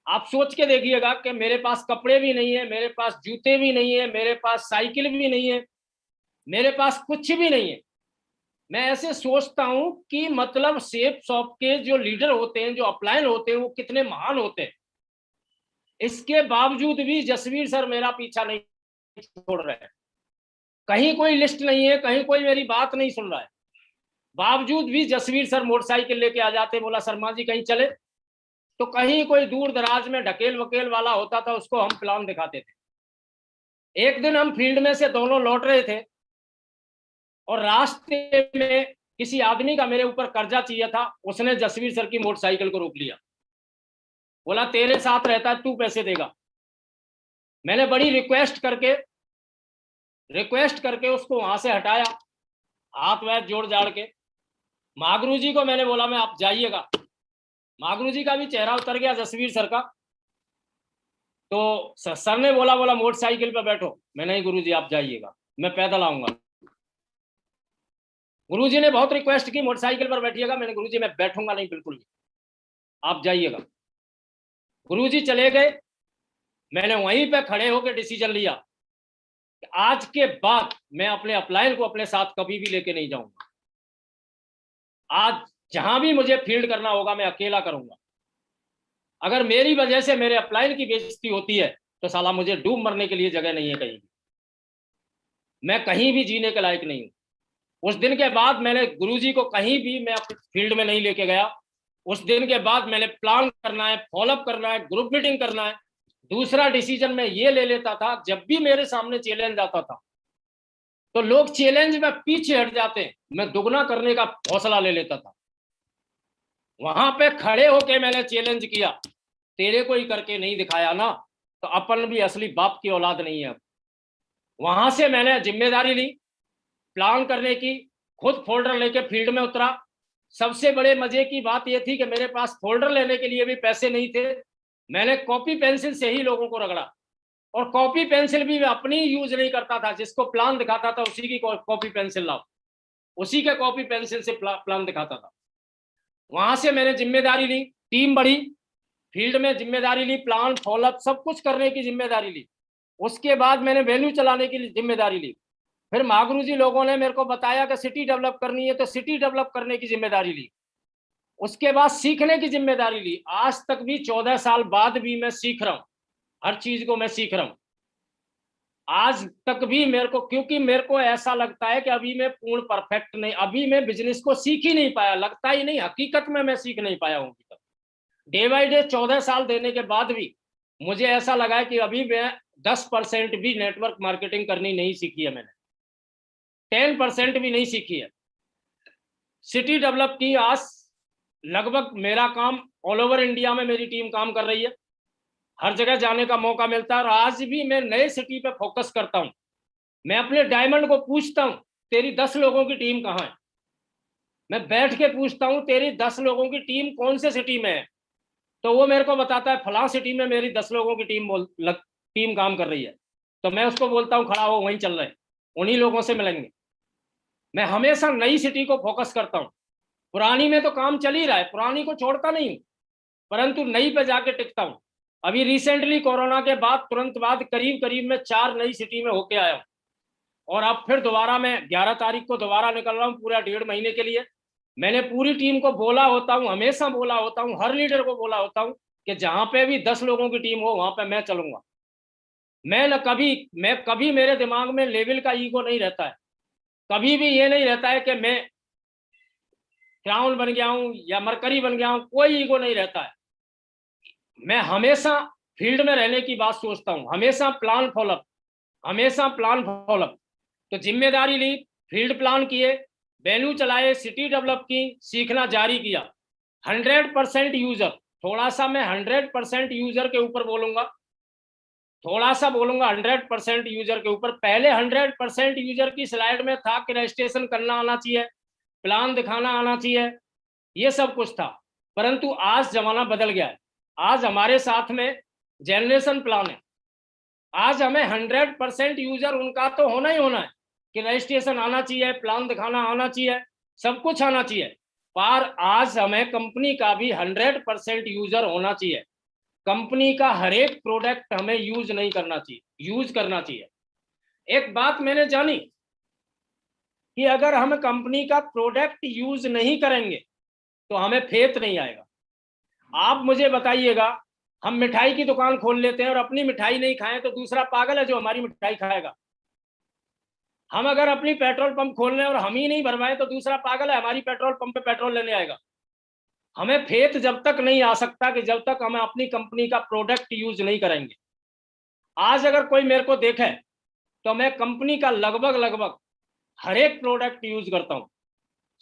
आप सोच के देखिएगा कि मेरे पास कपड़े भी नहीं है, मेरे पास जूते भी नहीं है, मेरे पास साइकिल भी नहीं है, मेरे पास कुछ भी नहीं है। मैं ऐसे सोचता हूं कि मतलब सेफ शॉप के जो लीडर होते हैं, जो अपलाइन होते हैं, वो कितने महान होते हैं। इसके बावजूद भी जसवीर सर मेरा पीछा नहीं छोड़ रहे हैं। कहीं कोई लिस्ट नहीं है, कहीं कोई मेरी बात नहीं सुन रहा है। बावजूद भी जसवीर सर मोटरसाइकिल लेके आ जाते, बोला शर्मा जी कहीं चले, तो कहीं कोई दूर दराज में ढकेल वकेल वाला होता था, उसको हम प्लान दिखाते थे। एक दिन हम फील्ड में से दोनों लौट रहे थे और रास्ते में किसी आदमी का मेरे ऊपर कर्जा चाहिए था। उसने जसवीर सर की मोटरसाइकिल को रोक लिया, बोला तेरे साथ रहता है, तू पैसे देगा। मैंने बड़ी रिक्वेस्ट करके उसको वहां से हटाया, हाथ वैथ जोड़ जाड़ के। महागुरु जी को मैंने बोला मैं आप जाइएगा। महागुरु जी का भी चेहरा उतर गया जसवीर सर का। तो सर ने बोला मोटरसाइकिल पे बैठो। मैं नहीं गुरु जी आप जाइएगा, मैं पैदल आऊंगा। गुरु जी ने बहुत रिक्वेस्ट की मोटरसाइकिल पर बैठिएगा। मैंने गुरु जी मैं बैठूंगा नहीं बिल्कुल भी, आप जाइएगा। गुरु जी चले गए। मैंने वहीं पे खड़े होकर डिसीजन लिया कि आज के बाद मैं अपने अपलाइन को अपने साथ कभी भी लेके नहीं जाऊंगा। आज जहां भी मुझे फील्ड करना होगा मैं अकेला करूंगा। अगर मेरी वजह से मेरे अपलाइन की बेइज्जती होती है तो साला मुझे डूब मरने के लिए जगह नहीं है कहीं भी। मैं कहीं भी जीने के लायक नहीं हूं। उस दिन के बाद मैंने गुरुजी को कहीं भी मैं फील्ड में नहीं लेके गया। उस दिन के बाद मैंने प्लान करना है, फॉलोअप करना है, ग्रुप मीटिंग करना है। दूसरा डिसीजन मैं ये ले लेता था, जब भी मेरे सामने चैलेंज आता था तो लोग चैलेंज में पीछे हट जाते, मैं दुगना करने का हौसला ले लेता था। वहां पे खड़े होके मैंने चैलेंज किया, तेरे को ही करके नहीं दिखाया ना तो अपन भी असली बाप की औलाद नहीं है। वहां से मैंने जिम्मेदारी ली प्लान करने की, खुद फोल्डर लेके फील्ड में उतरा। सबसे बड़े मजे की बात यह थी कि मेरे पास फोल्डर लेने के लिए भी पैसे नहीं थे। मैंने कॉपी पेंसिल से ही लोगों को रगड़ा, और कॉपी पेंसिल भी मैं अपनी यूज नहीं करता था। जिसको प्लान दिखाता था उसी की कॉपी पेंसिल लाओ, उसी के कॉपी पेंसिल से प्लान दिखाता था। वहां से मैंने जिम्मेदारी ली, टीम बढ़ी, फील्ड में जिम्मेदारी ली, प्लान फॉलोअप सब कुछ करने की जिम्मेदारी ली। उसके बाद मैंने वेन्यू चलाने की जिम्मेदारी ली। फिर महागुरु जी लोगों ने मेरे को बताया कि सिटी डेवलप करनी है तो सिटी डेवलप करने की जिम्मेदारी ली। उसके बाद सीखने की जिम्मेदारी ली। आज तक भी 14 साल बाद भी मैं सीख रहा हूं, हर चीज को मैं सीख रहा हूं आज तक भी मेरे को, क्योंकि मेरे को ऐसा लगता है कि अभी मैं पूर्ण परफेक्ट नहीं, अभी मैं बिजनेस को सीख ही नहीं पाया, लगता ही नहीं, हकीकत में मैं सीख नहीं पाया हूं। डे बाई डे 14 साल देने के बाद भी मुझे ऐसा लगा है कि अभी मैं 10% भी नेटवर्क मार्केटिंग करनी नहीं सीखी है। मैंने 10% भी नहीं सीखी है। सिटी डेवलप की आज लगभग मेरा काम ऑल ओवर इंडिया में मेरी टीम काम कर रही है, हर जगह जाने का मौका मिलता है। और आज भी मैं नए सिटी पे फोकस करता हूं। मैं अपने डायमंड को पूछता हूं तेरी 10 लोगों की टीम कहां है। मैं बैठ के पूछता हूं तेरी 10 लोगों की टीम कौन से सिटी में है, तो वो मेरे को बताता है फलां सिटी में मेरी 10 लोगों की टीम काम कर रही है। तो मैं उसको बोलता हूँ खड़ा हो, वहीं चल रहे, उन्हीं लोगों से मिलेंगे। मैं हमेशा नई सिटी को फोकस करता हूँ। पुरानी में तो काम चल ही रहा है, पुरानी को छोड़ता नहीं, परंतु नई पे जाके टिकता हूँ। अभी रिसेंटली कोरोना के बाद तुरंत बाद करीब मैं 4 नई सिटी में होके आया हूँ। और अब फिर दोबारा मैं 11 तारीख को दोबारा निकल रहा हूँ पूरा 1.5 महीने के लिए। मैंने पूरी टीम को बोला होता हूँ, हमेशा बोला होता हूँ, हर लीडर को बोला होता हूँ कि जहां पे भी 10 लोगों की टीम हो वहां पे मैं चलूंगा। मैं कभी मेरे दिमाग में लेवल का ईगो नहीं रहता है। कभी भी ये नहीं रहता है कि मैं क्राउन बन गया हूं या मरकरी बन गया हूं, कोई ईगो नहीं रहता है। मैं हमेशा फील्ड में रहने की बात सोचता हूं, हमेशा प्लान फॉलोअप। तो जिम्मेदारी ली, फील्ड प्लान किए, वैल्यू चलाए, सिटी डेवलप की, सीखना जारी किया। 100% यूजर, थोड़ा सा मैं 100% यूजर के ऊपर बोलूंगा। थोड़ा सा बोलूंगा 100% यूजर के ऊपर। पहले 100% यूजर की स्लाइड में था कि रजिस्ट्रेशन करना आना चाहिए, प्लान दिखाना आना चाहिए, ये सब कुछ था। परंतु आज जमाना बदल गया है। आज हमारे साथ में जनरेशन प्लान है। आज हमें 100% यूजर उनका तो होना ही होना है कि रजिस्ट्रेशन आना चाहिए, प्लान दिखाना आना चाहिए, सब कुछ आना चाहिए। पर आज हमें कंपनी का भी 100% यूजर होना चाहिए। कंपनी का हर एक प्रोडक्ट हमें यूज नहीं करना चाहिए, यूज करना चाहिए। एक बात मैंने जानी कि अगर हम कंपनी का प्रोडक्ट यूज नहीं करेंगे तो हमें फेथ नहीं आएगा। आप मुझे बताइएगा, हम मिठाई की दुकान खोल लेते हैं और अपनी मिठाई नहीं खाएं तो दूसरा पागल है जो हमारी मिठाई खाएगा। हम अगर अपनी पेट्रोल पंप खोल लें और हम ही नहीं भरवाएं तो दूसरा पागल है हमारी पेट्रोल पंप पे पेट्रोल लेने आएगा। हमें फेथ जब तक नहीं आ सकता कि जब तक हम अपनी कंपनी का प्रोडक्ट यूज नहीं करेंगे। आज अगर कोई मेरे को देखे तो मैं कंपनी का लगभग लगभग हर एक प्रोडक्ट यूज करता हूं।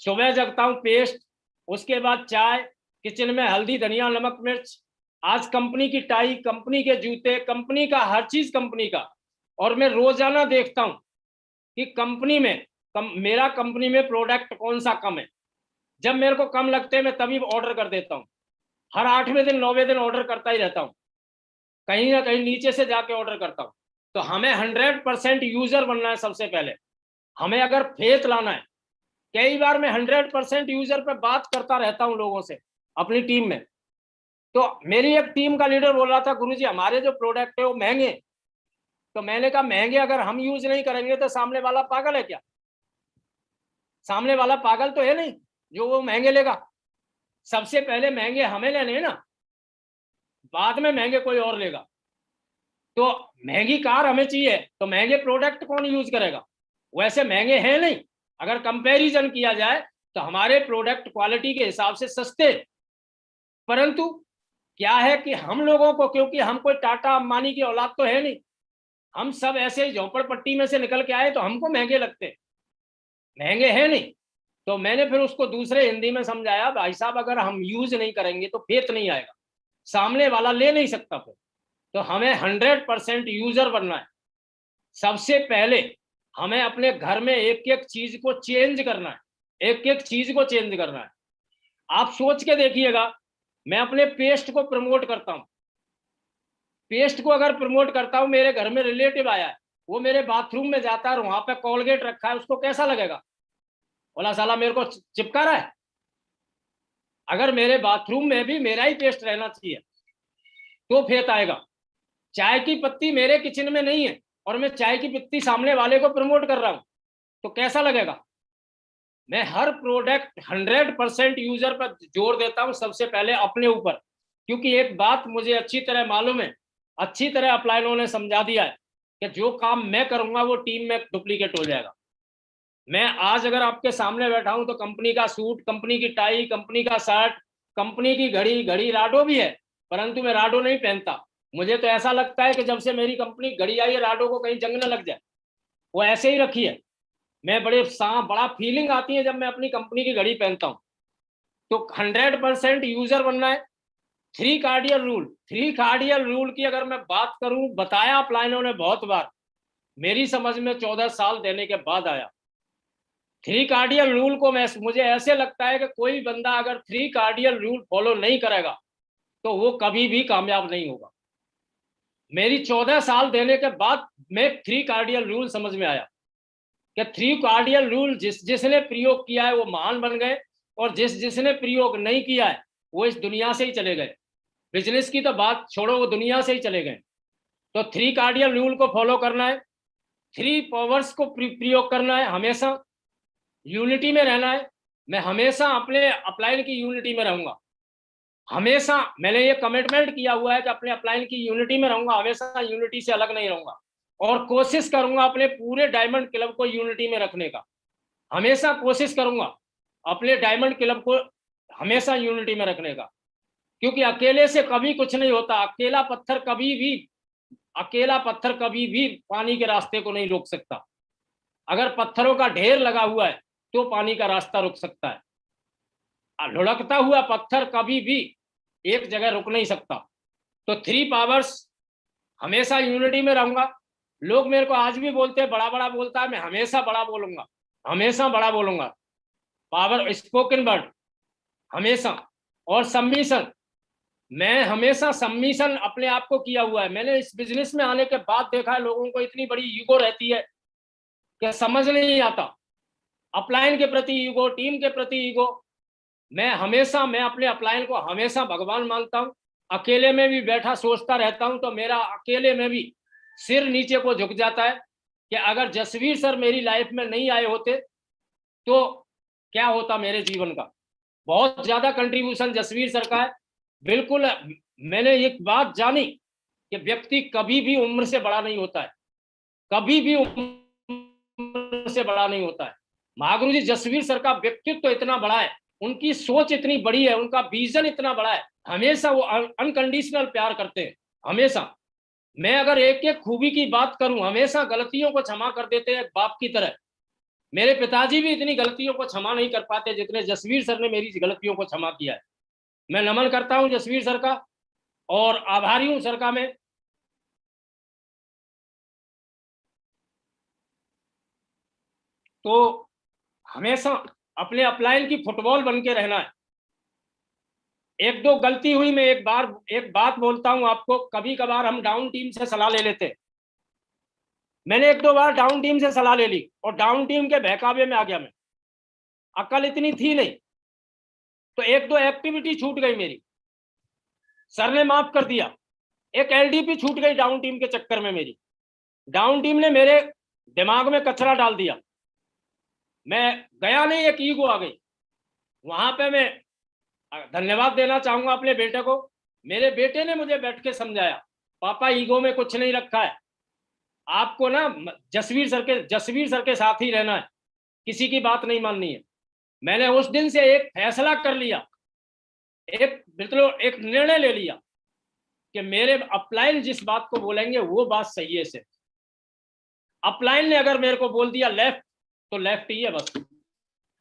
सुबह जगता हूं पेस्ट, उसके बाद चाय, किचन में हल्दी धनिया नमक मिर्च, आज कंपनी की टाई, कंपनी के जूते, कंपनी का हर चीज कंपनी का। और मैं रोजाना देखता हूं कि कंपनी में मेरा कंपनी में प्रोडक्ट कौन सा कम है। जब मेरे को कम लगते हैं मैं तभी ऑर्डर कर देता हूं। हर 8वें दिन 9वें दिन ऑर्डर करता ही रहता हूं, कहीं ना कहीं नीचे से जाके ऑर्डर करता हूं। तो हमें 100% यूजर बनना है। सबसे पहले हमें अगर फेथ लाना है, कई बार मैं 100% यूजर पे बात करता रहता हूं लोगों से अपनी टीम में। तो मेरी एक टीम का लीडर बोल रहा था, गुरुजी हमारे जो प्रोडक्ट है वो महंगे। तो मैंने कहा महंगे अगर हम यूज नहीं करेंगे तो सामने वाला पागल है क्या? सामने वाला पागल तो है नहीं जो वो महंगे लेगा। सबसे पहले महंगे हमें लेने हैं ना, बाद में महंगे कोई और लेगा। तो महंगी कार हमें चाहिए तो महंगे प्रोडक्ट कौन यूज करेगा? वैसे महंगे हैं नहीं, अगर कंपैरिजन किया जाए तो हमारे प्रोडक्ट क्वालिटी के हिसाब से सस्ते। परंतु क्या है कि हम लोगों को, क्योंकि हम कोई टाटा अंबानी की औलाद तो है नहीं, हम सब ऐसे ही झोपड़पट्टी में से निकल के आए तो हमको महंगे लगते, महंगे हैं नहीं। तो मैंने फिर उसको दूसरे हिंदी में समझाया, भाई साहब अगर हम यूज नहीं करेंगे तो फेथ नहीं आएगा, सामने वाला ले नहीं सकता फिर। तो हमें 100% यूजर बनना है। सबसे पहले हमें अपने घर में एक एक चीज को चेंज करना है, एक एक चीज को चेंज करना है। आप सोच के देखिएगा, मैं अपने पेस्ट को प्रमोट करता हूं, पेस्ट को अगर प्रमोट करता हूं, मेरे घर में रिलेटिव आया है, वो मेरे बाथरूम में जाता है और वहां पे कोलगेट रखा है, उसको कैसा लगेगा? बोला साला मेरे को चिपका रहा है। अगर मेरे बाथरूम में भी मेरा ही पेस्ट रहना चाहिए तो फेथ आएगा। चाय की पत्ती मेरे किचन में नहीं है और मैं चाय की पत्ती सामने वाले को प्रमोट कर रहा हूं तो कैसा लगेगा? मैं हर प्रोडक्ट 100% यूजर पर जोर देता हूं, सबसे पहले अपने ऊपर। क्योंकि एक बात मुझे अच्छी तरह मालूम है, अच्छी तरह अपलाइनों ने समझा दिया है कि जो काम मैं करूंगा वो टीम में डुप्लीकेट हो जाएगा। मैं आज अगर आपके सामने बैठा हूं तो कंपनी का सूट, कंपनी की टाई, कंपनी का शर्ट, कंपनी की घड़ी, घड़ी राडो भी है, परंतु मैं राडो नहीं पहनता। मुझे तो ऐसा लगता है कि जब से मेरी कंपनी घड़ी आई है राडो को कहीं जंग न लग जाए, वो ऐसे ही रखी है। मैं बड़ा फीलिंग आती है जब मैं अपनी कंपनी की घड़ी पहनता हूं। तो 100% यूजर बनना है। 3 कार्डियल रूल, 3 कार्डियल रूल की अगर मैं बात करूं, बताया अपलाइनों ने बहुत बार, मेरी समझ में 14 साल देने के बाद आया। 3 कार्डियल रूल को मुझे ऐसे लगता है कि कोई बंदा अगर 3 कार्डियल रूल फॉलो नहीं करेगा तो वो कभी भी कामयाब नहीं होगा। मेरी 14 साल देने के बाद में 3 कार्डियल रूल समझ में आया कि 3 कार्डियल रूल जिसने प्रयोग किया है वो महान बन गए, और जिसने प्रयोग नहीं किया है वो इस दुनिया से ही चले गए। बिजनेस की तो बात छोड़ो, वो दुनिया से ही चले गए। तो 3 कार्डियल रूल को फॉलो करना है, 3 पावर्स को प्रयोग करना है, हमेशा यूनिटी में रहना है। मैं हमेशा अपने अपलाइन की यूनिटी में रहूंगा, हमेशा मैंने ये कमिटमेंट किया हुआ है कि अपने अपलाइन की यूनिटी में रहूंगा, हमेशा यूनिटी से अलग नहीं रहूंगा। और कोशिश करूंगा अपने पूरे डायमंड क्लब को यूनिटी में रखने का, हमेशा कोशिश करूंगा अपने डायमंड क्लब को हमेशा यूनिटी में रखने का। क्योंकि अकेले से कभी कुछ नहीं होता। अकेला पत्थर कभी भी पानी के रास्ते को नहीं रोक सकता। अगर पत्थरों का ढेर लगा हुआ है तो पानी का रास्ता रुक सकता है, लुढ़कता हुआ पत्थर कभी भी एक जगह रुक नहीं सकता। तो 3 पावर्स हमेशा यूनिटी में रहूंगा। लोग मेरे को आज भी बोलते हैं बड़ा बड़ा बोलता है, मैं हमेशा बड़ा बोलूंगा, हमेशा बड़ा बोलूंगा। पावर स्पोकन वर्ड हमेशा। और सबमिशन, मैं हमेशा सबमिशन अपने आप को किया हुआ है। मैंने इस बिजनेस में आने के बाद देखा है लोगों को इतनी बड़ी ईगो रहती है कि समझ नहीं आता। अपलाइन के प्रति ईगो, टीम के प्रति ईगो। मैं अपने अपलाइन को हमेशा भगवान मानता हूं। अकेले में भी बैठा सोचता रहता हूं तो मेरा अकेले में भी सिर नीचे को झुक जाता है कि अगर जसवीर सर मेरी लाइफ में नहीं आए होते तो क्या होता मेरे जीवन का। बहुत ज्यादा कंट्रीब्यूशन जसवीर सर का है। बिल्कुल, मैंने एक बात जानी कि व्यक्ति कभी भी उम्र से बड़ा नहीं होता है, कभी भी उम्र से बड़ा नहीं होता है। महागुरु जी जसवीर सर का व्यक्तित्व तो इतना बड़ा है, उनकी सोच इतनी बड़ी है, उनका विजन इतना बड़ा है। हमेशा वो अनकंडीशनल प्यार करते हैं, हमेशा। मैं अगर एक एक खूबी की बात करूं, हमेशा गलतियों को क्षमा कर देते हैं बाप की तरह। मेरे पिताजी भी इतनी गलतियों को क्षमा नहीं कर पाते जितने जसवीर सर ने मेरी गलतियों को क्षमा किया है। मैं नमन करता हूं जसवीर सर का और आभारी हूं सर का मैं। तो हमेशा अपने अपलाइन की फुटबॉल बन के रहना है। एक दो गलती हुई, मैं एक बात बोलता हूं आपको। कभी कभार हम डाउन टीम से सलाह ले लेते हैं। मैंने एक दो बार डाउन टीम से सलाह ले ली और डाउन टीम के बहकावे में आ गया मैं। अकल इतनी थी नहीं, तो एक दो एक्टिविटी छूट गई मेरी, सर ने माफ कर दिया। एक एलडीपी छूट गई डाउन टीम के चक्कर में मेरी। डाउन टीम ने मेरे दिमाग में कचरा डाल दिया। मैं गया नहीं, एक ईगो आ गई वहां पे। मैं धन्यवाद देना चाहूंगा अपने बेटे को। मेरे बेटे ने मुझे बैठ के समझाया, पापा ईगो में कुछ नहीं रखा है, आपको ना जसवीर सर के साथ ही रहना है, किसी की बात नहीं माननी है। मैंने उस दिन से एक फैसला कर लिया, एक निर्णय ले लिया कि मेरे अपलाइन जिस बात को बोलेंगे वो बात सही है। से अपलाइन ने अगर मेरे को बोल दिया लेफ्ट तो लेफ्ट ही है बस,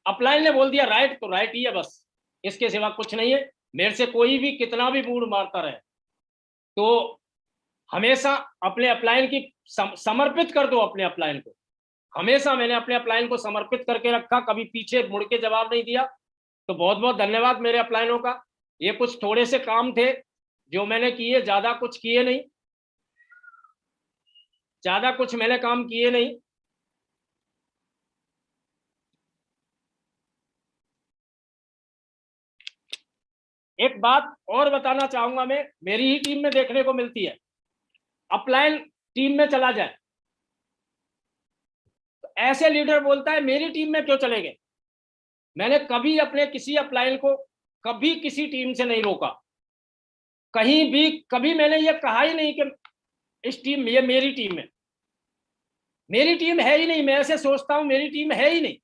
अपलाइन ने बोल दिया राइट तो राइट ही है बस, इसके सिवा कुछ नहीं है। मेरे से कोई भी कितना भी मूड मारता रहे, तो हमेशा अपने अपलाइन की समर्पित कर दो अपने अपलाइन को। हमेशा मैंने अपने अपलाइन को समर्पित करके रखा, कभी पीछे मुड़ के जवाब नहीं दिया। तो बहुत बहुत धन्यवाद मेरे अपलाइनों का। ये कुछ थोड़े से काम थे जो मैंने किए, ज्यादा कुछ किए नहीं, ज्यादा कुछ मैंने काम किए नहीं। एक बात और बताना चाहूंगा मैं, मेरी ही टीम में देखने को मिलती है। अपलाइन टीम में चला जाए तो ऐसे लीडर बोलता है मेरी टीम में क्यों चले गए। मैंने कभी अपने किसी अपलाइन को कभी किसी टीम से नहीं रोका, कहीं भी कभी मैंने ये कहा ही नहीं कि इस टीम में, ये मेरी टीम है। मेरी टीम है ही नहीं, मैं ऐसे सोचता हूं मेरी टीम है ही नहीं,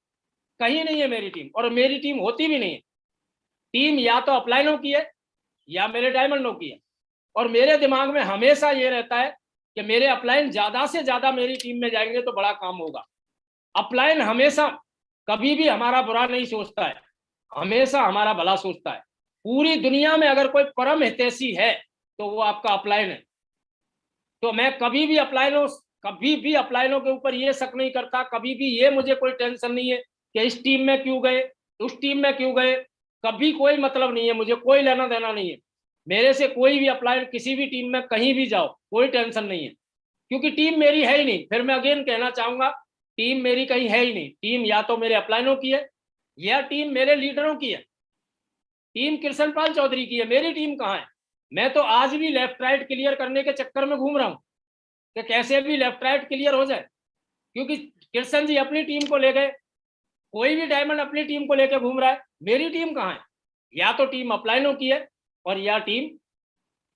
कहीं नहीं है मेरी टीम, और मेरी टीम होती भी नहीं है। टीम या तो अपलाइनों की है या मेरे डायमंडों की है। और मेरे दिमाग में हमेशा ये रहता है कि मेरे अपलाइन ज्यादा से ज्यादा मेरी टीम में जाएंगे तो बड़ा काम होगा। अपलाइन हमेशा कभी भी हमारा बुरा नहीं सोचता है, हमेशा हमारा भला सोचता है। पूरी दुनिया में अगर कोई परम हितैषी है तो वो आपका अपलाइन है। तो मैं कभी भी अपलाइनों के ऊपर ये शक नहीं करता, कभी भी ये मुझे कोई टेंशन नहीं है कि इस टीम में क्यों गए, उस टीम में क्यों गए। कभी कोई मतलब नहीं है, मुझे कोई लेना देना नहीं है। मेरे से कोई भी अपलाइन किसी भी टीम में कहीं भी जाओ, कोई टेंशन नहीं है, क्योंकि टीम मेरी है ही नहीं। फिर मैं अगेन कहना चाहूंगा, टीम मेरी कहीं है ही नहीं। टीम या तो मेरे अपलाइनों की है या टीम मेरे लीडरों की है। टीम कृष्णपाल चौधरी की है, मेरी टीम कहाँ है। मैं तो आज भी लेफ्ट राइट क्लियर करने के चक्कर में घूम रहा हूँ कि कैसे भी लेफ्ट राइट क्लियर हो जाए, क्योंकि कृष्ण जी अपनी टीम को ले गए, कोई भी डायमंड अपनी टीम को लेकर घूम रहा है। मेरी टीम कहाँ है, या तो टीम अपलाइनों की है और या टीम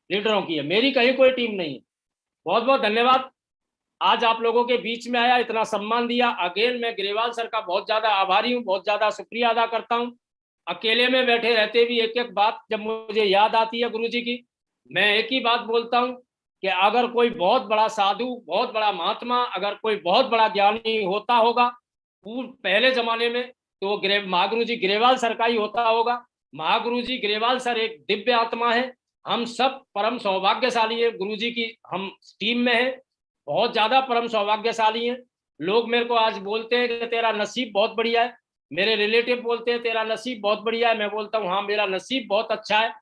लीडरों की है, मेरी कहीं कोई टीम नहीं है। बहुत बहुत धन्यवाद, आज आप लोगों के बीच में आया, इतना सम्मान दिया। अगेन मैं ग्रेवाल सर का बहुत ज्यादा आभारी हूँ, बहुत ज्यादा शुक्रिया अदा करता हूँ। अकेले में बैठे रहते भी एक एक बात जब मुझे याद आती है गुरु जी की, मैं एक ही बात बोलता हूँ कि अगर कोई बहुत बड़ा साधु, बहुत बड़ा महात्मा, अगर कोई बहुत बड़ा ज्ञानी होता होगा पहले जमाने में, तो वो महागुरु जी ग्रेवाल सर का ही होता होगा। महागुरु जी ग्रेवाल सर एक दिव्य आत्मा है, हम सब परम सौभाग्यशाली है, गुरुजी की हम टीम में है, बहुत ज्यादा परम सौभाग्यशाली हैं। लोग मेरे को आज बोलते हैं कि तेरा नसीब बहुत बढ़िया है, मेरे रिलेटिव बोलते हैं तेरा नसीब बहुत बढ़िया है। मैं बोलता हूँ हाँ, मेरा नसीब बहुत अच्छा है,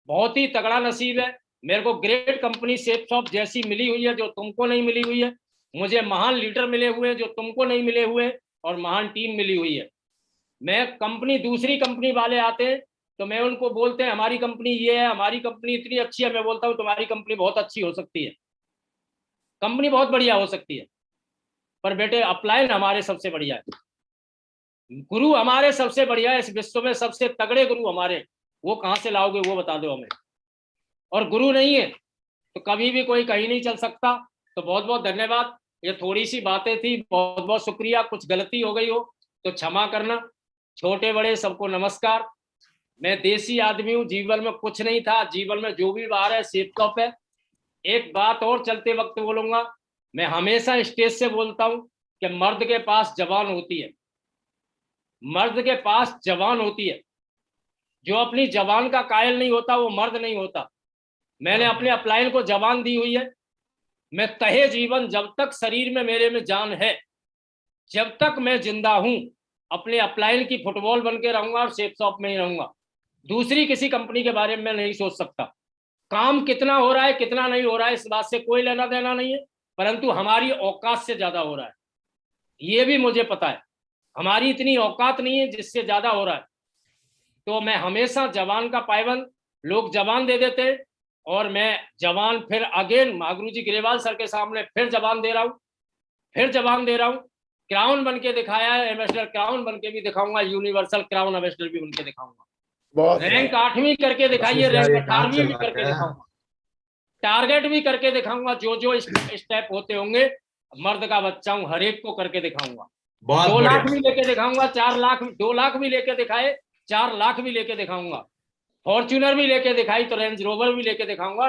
बहुत ही तगड़ा नसीब है। मेरे को ग्रेट कंपनी शेप शॉप जैसी मिली हुई है जो तुमको नहीं मिली हुई है, मुझे महान लीडर मिले हुए हैं जो तुमको नहीं मिले हुए, और महान टीम मिली हुई है। मैं कंपनी, दूसरी कंपनी वाले आते हैं तो मैं उनको बोलते हैं हमारी कंपनी ये है, हमारी कंपनी इतनी अच्छी है। मैं बोलता हूँ तुम्हारी कंपनी बहुत अच्छी हो सकती है, कंपनी बहुत बढ़िया हो सकती है, पर बेटे अपलाइन हमारे सबसे बढ़िया है, गुरु हमारे सबसे बढ़िया है। इस विश्व में सबसे तगड़े गुरु हमारे, वो कहाँ से लाओगे वो बता दो हमें। और गुरु नहीं है तो कभी भी कोई कहीं नहीं चल सकता। तो बहुत बहुत धन्यवाद, ये थोड़ी सी बातें थी, बहुत बहुत शुक्रिया। कुछ गलती हो गई हो तो क्षमा करना। छोटे बड़े सबको नमस्कार। मैं देसी आदमी हूँ, जीवन में कुछ नहीं था, जीवन में जो भी बाहर है सेफ टॉप है। एक बात और चलते वक्त बोलूंगा, मैं हमेशा स्टेज से बोलता हूँ कि मर्द के पास जवान होती है, मर्द के पास जवान होती है। जो अपनी जवान का कायल नहीं होता वो मर्द नहीं होता। मैंने अपने अपलाइन को जवान दी हुई है। मैं तहे जीवन, जब तक शरीर में मेरे में जान है, जब तक मैं जिंदा हूं, अपने अपलाइन की फुटबॉल बन के रहूंगा और शेप शॉप में ही रहूंगा। दूसरी किसी कंपनी के बारे में मैं नहीं सोच सकता। काम कितना हो रहा है कितना नहीं हो रहा है इस बात से कोई लेना देना नहीं है, परंतु हमारी औकात से ज्यादा हो रहा है, ये भी मुझे पता है। हमारी इतनी औकात नहीं है जिससे ज्यादा हो रहा है। तो मैं हमेशा जवान का पायबंद, लोग जवान दे देते हैं और मैं जवान फिर अगेन महागुरु जी ग्रेवाल सर के सामने फिर जवान दे रहा हूँ, फिर जवान दे रहा हूँ। क्राउन बन के दिखाया है, एम्बेसडर क्राउन बन के भी दिखाऊंगा, यूनिवर्सल क्राउन एम्बेसडर भी बन के दिखाऊंगा। बहुत रैंक 8वीं करके दिखाइए, यार, रैंक ये काम 18वीं भी चला करके गया। दिखाऊंगा, टारगेट भी करके दिखाऊंगा। जो जो स्टेप होते होंगे, मर्द का बच्चा हूं, हर एक को करके दिखाऊंगा। बहुत 2 लाख बढ़िया। भी लेके दिखाऊंगा, 4 लाख, 2 लाख भी लेके दिखाए, 4 लाख भी लेके दिखाऊंगा। फॉर्च्यूनर भी लेके दिखाई तो रेंज रोवर भी लेके दिखाऊंगा।